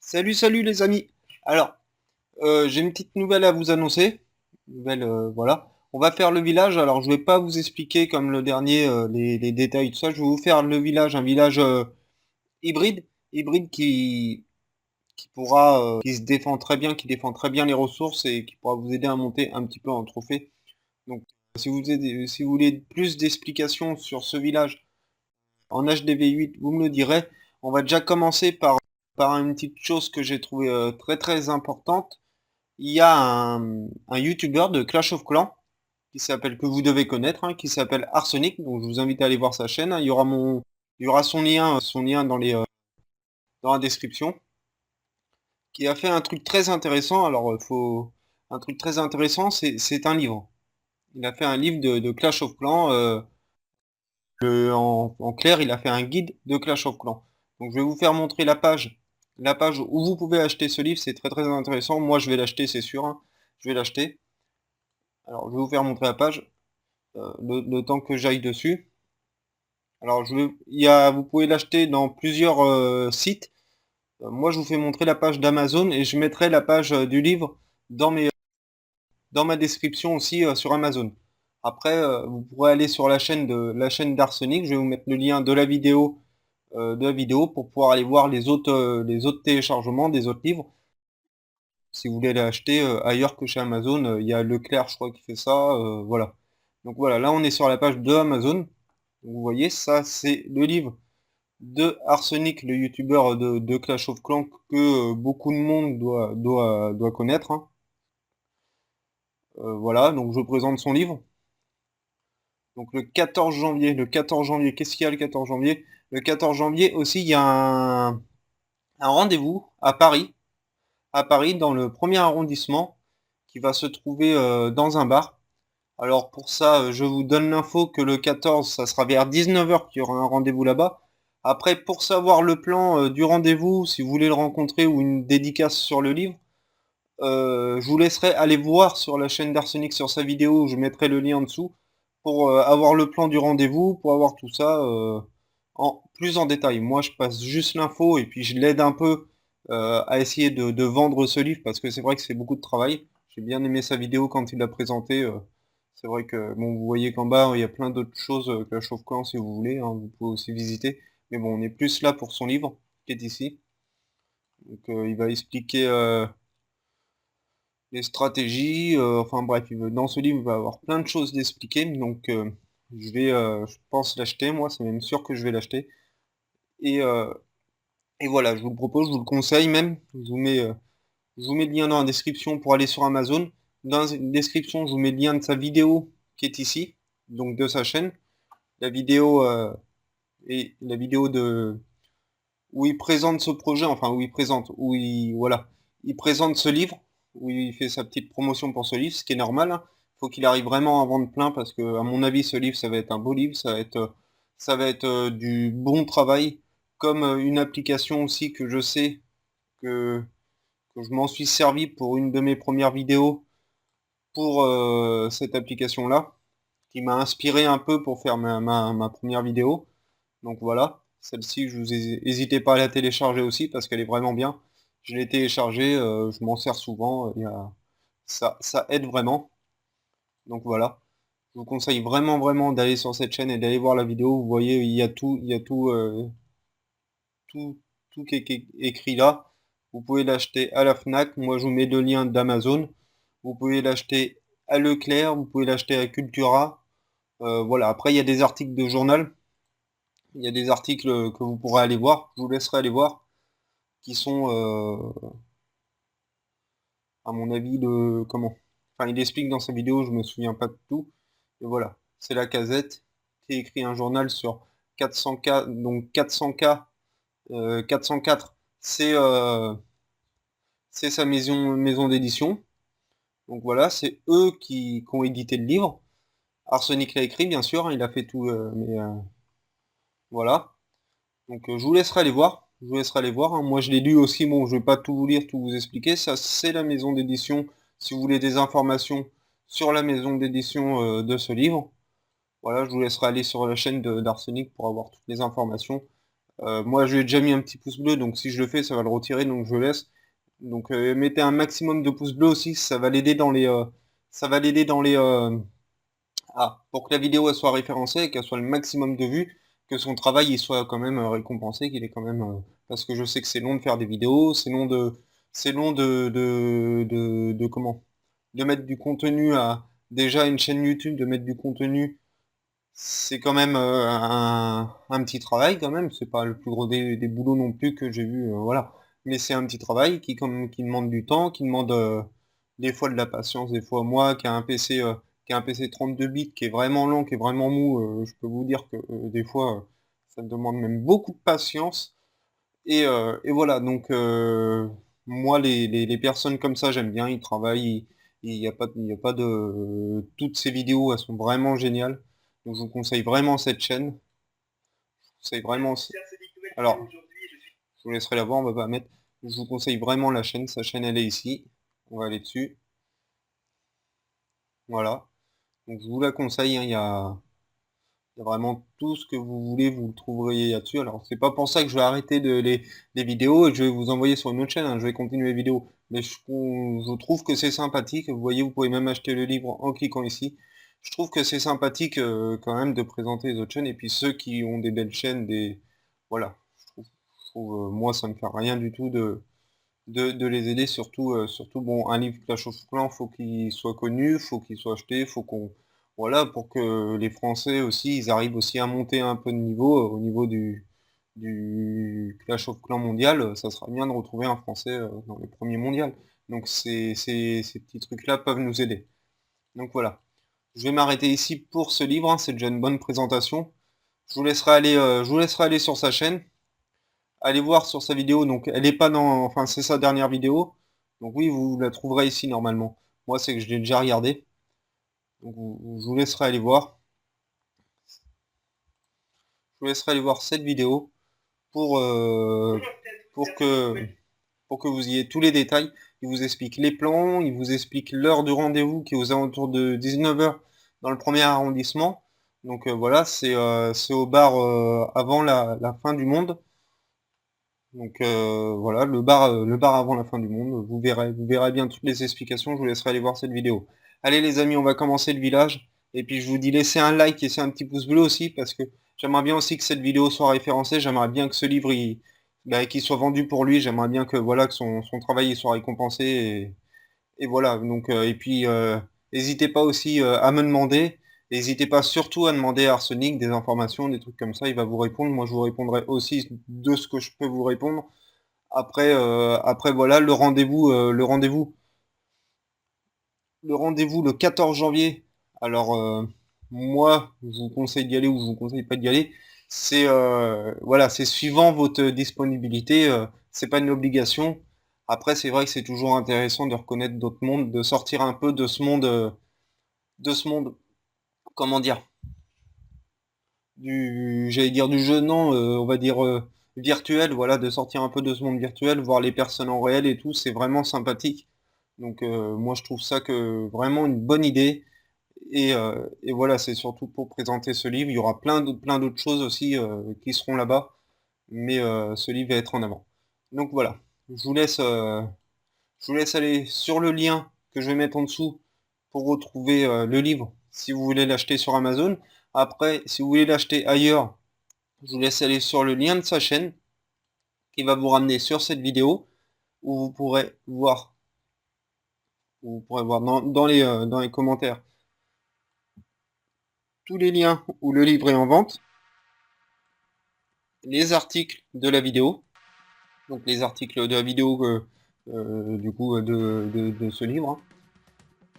Salut les amis. Alors, j'ai une petite nouvelle à vous annoncer. Nouvelle, voilà. On va faire le village. Alors, je vais pas vous expliquer comme le dernier les détails tout ça. Je vais vous faire le village, un village hybride, hybride qui pourra, qui se défend très bien, qui défend très bien les ressources et qui pourra vous aider à monter un petit peu en trophée. Donc, si vous voulez plus d'explications sur ce village en HDV8, vous me le direz. On va déjà commencer par une petite chose que j'ai trouvé très importante. Il y a un YouTuber de Clash of Clans qui s'appelle, que vous devez connaître, hein, qui s'appelle Arsenic. Donc je vous invite à aller voir sa chaîne, hein. Il y aura son lien dans dans la description. Qui a fait un truc très intéressant. Alors un truc très intéressant, c'est un livre. Il a fait un livre de Clash of Clans. En clair, il a fait un guide de Clash of Clans. Donc je vais vous faire montrer la page où vous pouvez acheter ce livre. C'est très intéressant. Moi, je vais l'acheter, c'est sûr, hein. Je vais l'acheter. Alors, je vais vous faire montrer la page. Le temps que j'aille dessus. Alors, vous pouvez l'acheter dans plusieurs sites. Moi, je vous fais montrer la page d'Amazon et je mettrai la page du livre dans ma description aussi sur Amazon. Après, vous pourrez aller sur la chaîne d'Arsenic. Je vais vous mettre le lien de la vidéo pour pouvoir aller voir les autres téléchargements des autres livres. Si vous voulez l'acheter ailleurs que chez Amazon, il y a Leclerc, je crois, qui fait ça. Voilà. Donc voilà, là on est sur la page de Amazon. Vous voyez, ça c'est le livre de Arsenic, le youtubeur de Clash of Clans que beaucoup de monde doit connaître, hein. Voilà, donc je présente son livre. Donc le 14 janvier, qu'est-ce qu'il y a le 14 janvier? Le 14 janvier aussi, il y a un rendez-vous à Paris, dans le premier arrondissement, qui va se trouver dans un bar. Alors pour ça, je vous donne l'info que le 14, ça sera vers 19h qu'il y aura un rendez-vous là-bas. Après, pour savoir le plan du rendez-vous, si vous voulez le rencontrer ou une dédicace sur le livre, je vous laisserai aller voir sur la chaîne d'Arsenic sur sa vidéo, je mettrai le lien en dessous, pour avoir le plan du rendez-vous, pour avoir tout ça plus en détail. Moi, je passe juste l'info et puis je l'aide un peu à essayer de vendre ce livre, parce que c'est vrai que c'est beaucoup de travail. J'ai bien aimé sa vidéo quand il l'a présenté. C'est vrai que, bon, vous voyez qu'en bas, il y a plein d'autres choses que la Chauve-Clan, si vous voulez, hein, vous pouvez aussi visiter. Mais bon, on est plus là pour son livre, qui est ici. Donc, il va expliquer les stratégies, enfin bref, dans ce livre, il va avoir plein de choses d'expliquer. Donc, je pense l'acheter, moi, c'est même sûr que je vais l'acheter. Et, euh, et voilà, je vous le propose, je vous le conseille même. Je vous mets le lien dans la description pour aller sur Amazon. Dans la description, je vous mets le lien de sa vidéo qui est ici, donc de sa chaîne. La vidéo et la vidéo de où il présente ce projet, enfin voilà, il présente ce livre, où il fait sa petite promotion pour ce livre, ce qui est normal, hein. Faut qu'il arrive vraiment à vendre plein parce que, à mon avis, ce livre, ça va être un beau livre, ça va être du bon travail, comme une application aussi que je sais que, que je m'en suis servi pour une de mes premières vidéos pour cette application-là, qui m'a inspiré un peu pour faire ma première vidéo. Donc voilà, celle-ci, n'hésitez pas à la télécharger aussi parce qu'elle est vraiment bien. Je l'ai téléchargée, je m'en sers souvent, ça aide vraiment. Donc voilà, je vous conseille vraiment d'aller sur cette chaîne et d'aller voir la vidéo. Vous voyez, il y a tout, tout qui est écrit là. Vous pouvez l'acheter à la Fnac. Moi, je vous mets le lien d'Amazon. Vous pouvez l'acheter à Leclerc, vous pouvez l'acheter à Cultura. Voilà, après, il y a des articles de journal. Il y a des articles que vous pourrez aller voir. Je vous laisserai aller voir, qui sont, à mon avis, enfin, il explique dans sa vidéo, je me souviens pas de tout. Et voilà, c'est la Casette qui écrit un journal sur 400K, donc 400K, 404, c'est sa maison d'édition. Donc voilà, c'est eux qui ont édité le livre. Arsenic l'a écrit, bien sûr, hein, il a fait tout, mais voilà. Donc je vous laisserai aller voir. Je vous laisserai aller voir, hein. Moi je l'ai lu aussi, bon je vais pas tout vous lire, tout vous expliquer. Ça c'est la maison d'édition, si vous voulez des informations sur la maison d'édition de ce livre. Voilà, je vous laisserai aller sur la chaîne d'Arsenic pour avoir toutes les informations. Moi, je lui ai déjà mis un petit pouce bleu, donc si je le fais, ça va le retirer, donc je laisse. Donc mettez un maximum de pouces bleus aussi, ça va l'aider dans les, pour que la vidéo elle soit référencée, qu'elle soit le maximum de vues, que son travail il soit quand même récompensé, qu'il est quand même, parce que je sais que c'est long de faire des vidéos, c'est long de comment, de mettre du contenu à déjà une chaîne YouTube, de mettre du contenu, c'est quand même un petit travail quand même, c'est pas le plus gros des boulots non plus que j'ai vu, voilà. Mais c'est un petit travail qui demande du temps, qui demande des fois de la patience, des fois moi qui a un PC 32 bits, qui est vraiment lent, qui est vraiment mou, je peux vous dire que des fois ça me demande même beaucoup de patience. Et voilà, donc moi les personnes comme ça j'aime bien, ils travaillent, il y a pas de... Toutes ces vidéos elles sont vraiment géniales. Donc je vous conseille vraiment cette chaîne. Je vous conseille vraiment... Alors, je vous laisserai la voir, on va pas mettre. Je vous conseille vraiment la chaîne, sa chaîne elle est ici. On va aller dessus. Voilà. Donc je vous la conseille, hein, il y a vraiment tout ce que vous voulez, vous le trouverez là-dessus. Alors, c'est pas pour ça que je vais arrêter les vidéos et je vais vous envoyer sur une autre chaîne, hein. Je vais continuer les vidéos. Mais je trouve que c'est sympathique. Vous voyez, vous pouvez même acheter le livre en cliquant ici. Je trouve que c'est sympathique quand même de présenter les autres chaînes. Et puis ceux qui ont des belles chaînes, voilà. Moi, ça me fait rien du tout de les aider. Surtout, bon, un livre Clash of Clans, faut qu'il soit connu, faut qu'il soit acheté, faut qu'on... Voilà, pour que les Français aussi, ils arrivent aussi à monter un peu de niveau au niveau du Clash of Clans mondial. Ça sera bien de retrouver un Français dans les premiers mondiaux. Donc ces petits trucs-là peuvent nous aider. Donc voilà. Je vais m'arrêter ici pour ce livre, hein. C'est déjà une bonne présentation. Je vous laisserai aller sur sa chaîne. Allez voir sur sa vidéo, donc elle est pas dans... Enfin, c'est sa dernière vidéo. Donc oui, vous la trouverez ici normalement. Moi, c'est que je l'ai déjà regardé. Donc je vous laisserai aller voir. Je vous laisserai aller voir cette vidéo pour, pour que, pour que vous ayez tous les détails. Il vous explique les plans, il vous explique l'heure de rendez-vous qui est aux alentours de 19 h dans le premier arrondissement. Donc voilà, c'est au bar avant la fin du monde. Donc voilà, le bar avant la fin du monde, vous verrez bien toutes les explications, je vous laisserai aller voir cette vidéo. Allez les amis, on va commencer le village, et puis je vous dis laissez un like et laissez un petit pouce bleu aussi, parce que j'aimerais bien aussi que cette vidéo soit référencée, j'aimerais bien que ce livre, qu'il soit vendu pour lui, j'aimerais bien que, voilà, que son travail il soit récompensé, et voilà, donc, et puis, n'hésitez pas aussi à me demander, n'hésitez pas surtout à demander à Arsenic des informations, des trucs comme ça, il va vous répondre, moi je vous répondrai aussi de ce que je peux vous répondre. Après voilà, le rendez-vous le 14 janvier. Alors, moi, je vous conseille d'y aller ou je vous conseille pas d'y aller. Voilà, c'est suivant votre disponibilité, c'est pas une obligation. Après, c'est vrai que c'est toujours intéressant de reconnaître d'autres mondes, de sortir un peu de ce monde, comment dire, j'allais dire du jeu, non, on va dire virtuel, voilà, de sortir un peu de ce monde virtuel, voir les personnes en réel et tout, c'est vraiment sympathique. Donc moi je trouve ça que vraiment une bonne idée. Et voilà, c'est surtout pour présenter ce livre. Il y aura plein d'autres choses aussi qui seront là-bas, mais ce livre va être en avant. Donc voilà, je vous laisse aller sur le lien que je vais mettre en dessous pour retrouver le livre si vous voulez l'acheter sur Amazon. Après, si vous voulez l'acheter ailleurs, je vous laisse aller sur le lien de sa chaîne qui va vous ramener sur cette vidéo où vous pourrez voir dans les commentaires tous les liens où le livre est en vente, les articles de la vidéo, donc les articles de la vidéo du coup de ce livre, hein.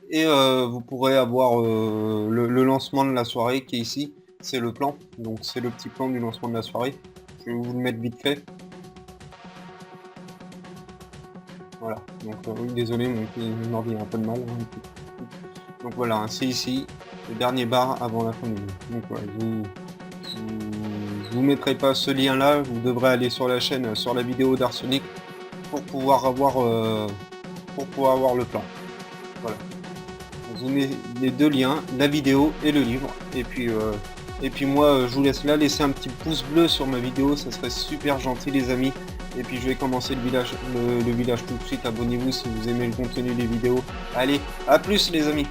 Et vous pourrez avoir le lancement de la soirée qui est ici, c'est le plan, donc c'est le petit plan du lancement de la soirée. Je vais vous le mettre vite fait. Voilà, donc oui, désolé, mon ordi a un peu de mal, hein. Donc voilà, hein, c'est ici, le dernier bar avant la fin du jeu. Donc voilà, je vous mettrai pas ce lien là, vous devrez aller sur la chaîne, sur la vidéo d'Arsenic pour pouvoir avoir le plan. Voilà. Je vous mets les deux liens, la vidéo et le livre. Et puis Et puis moi, je vous laisse là, laisser un petit pouce bleu sur ma vidéo, ça serait super gentil les amis. Et puis je vais commencer le village tout de suite. Abonnez-vous si vous aimez le contenu des vidéos. Allez, à plus les amis.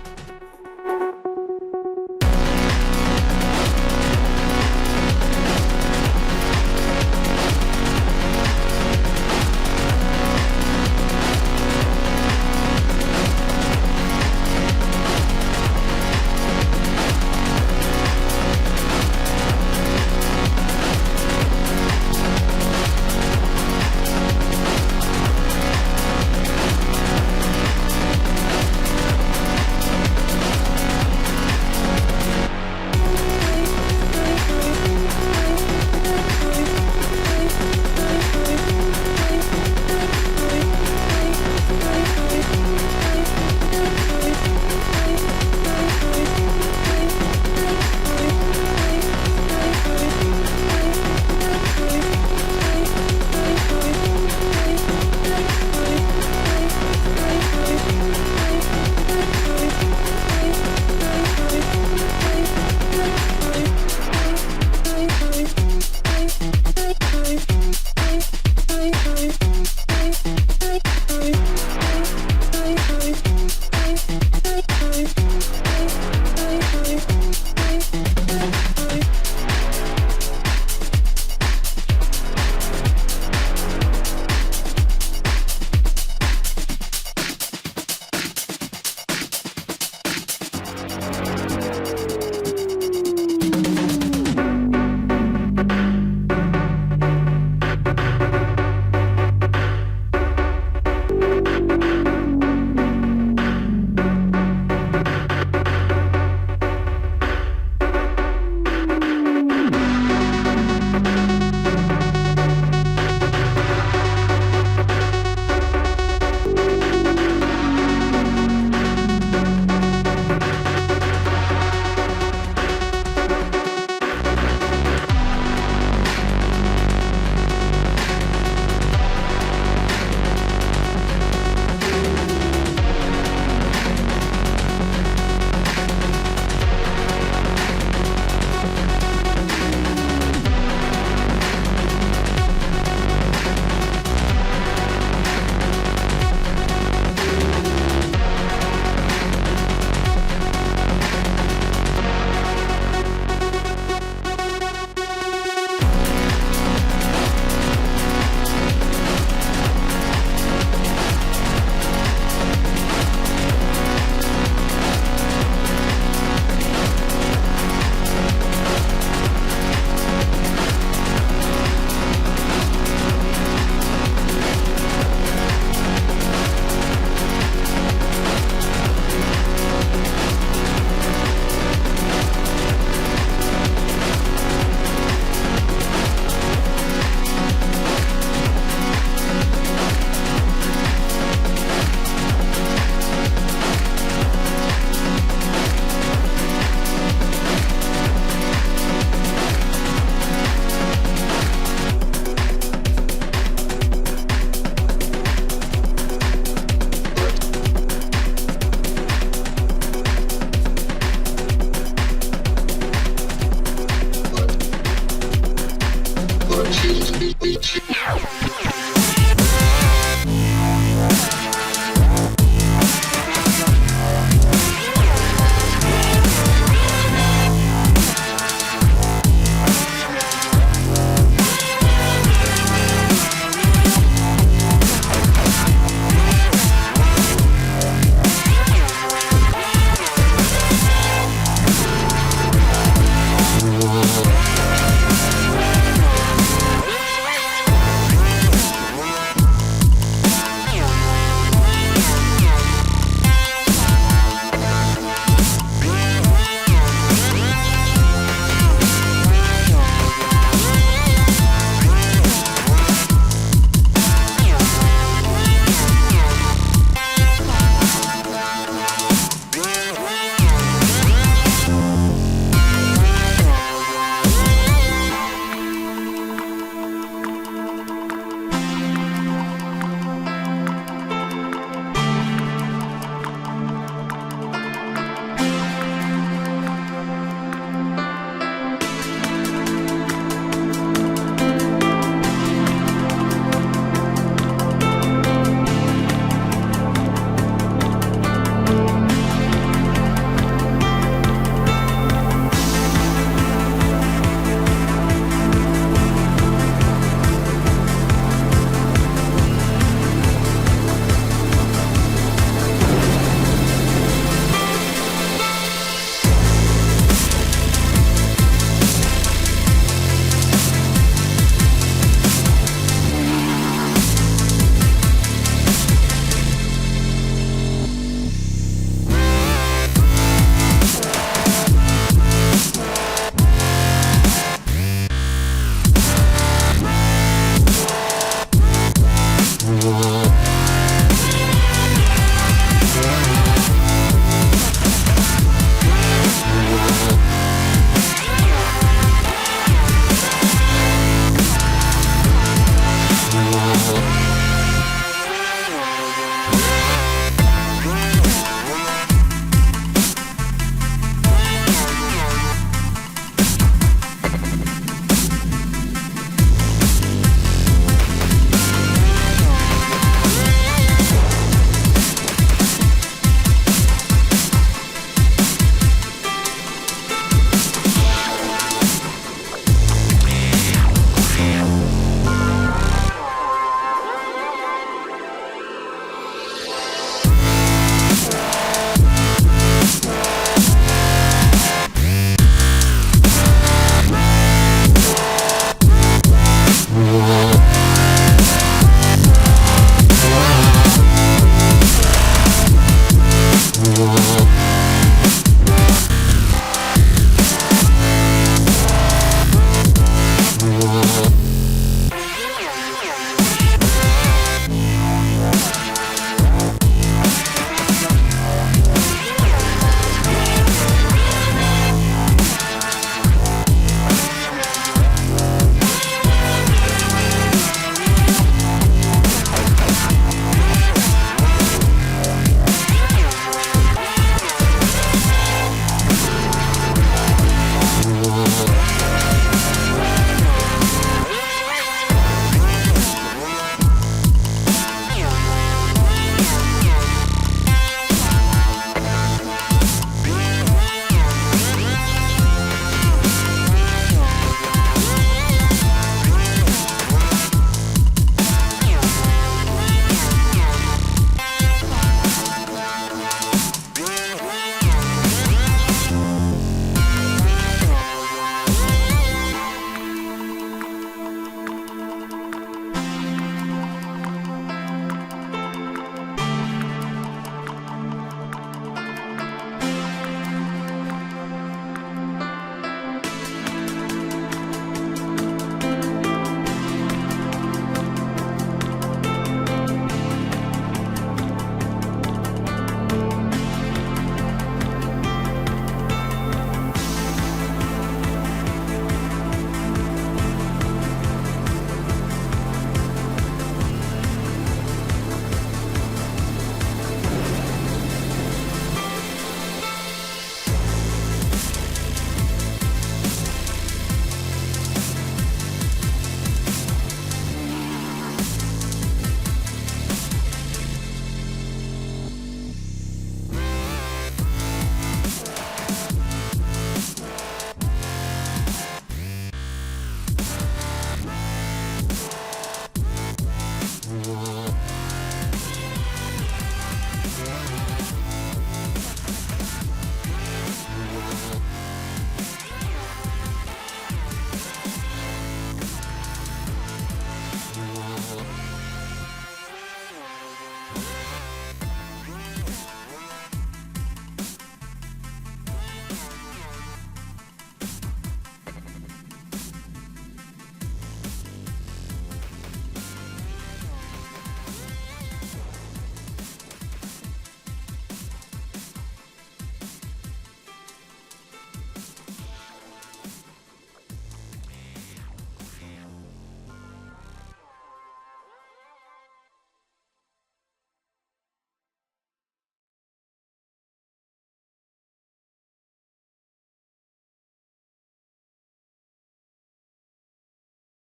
Beach.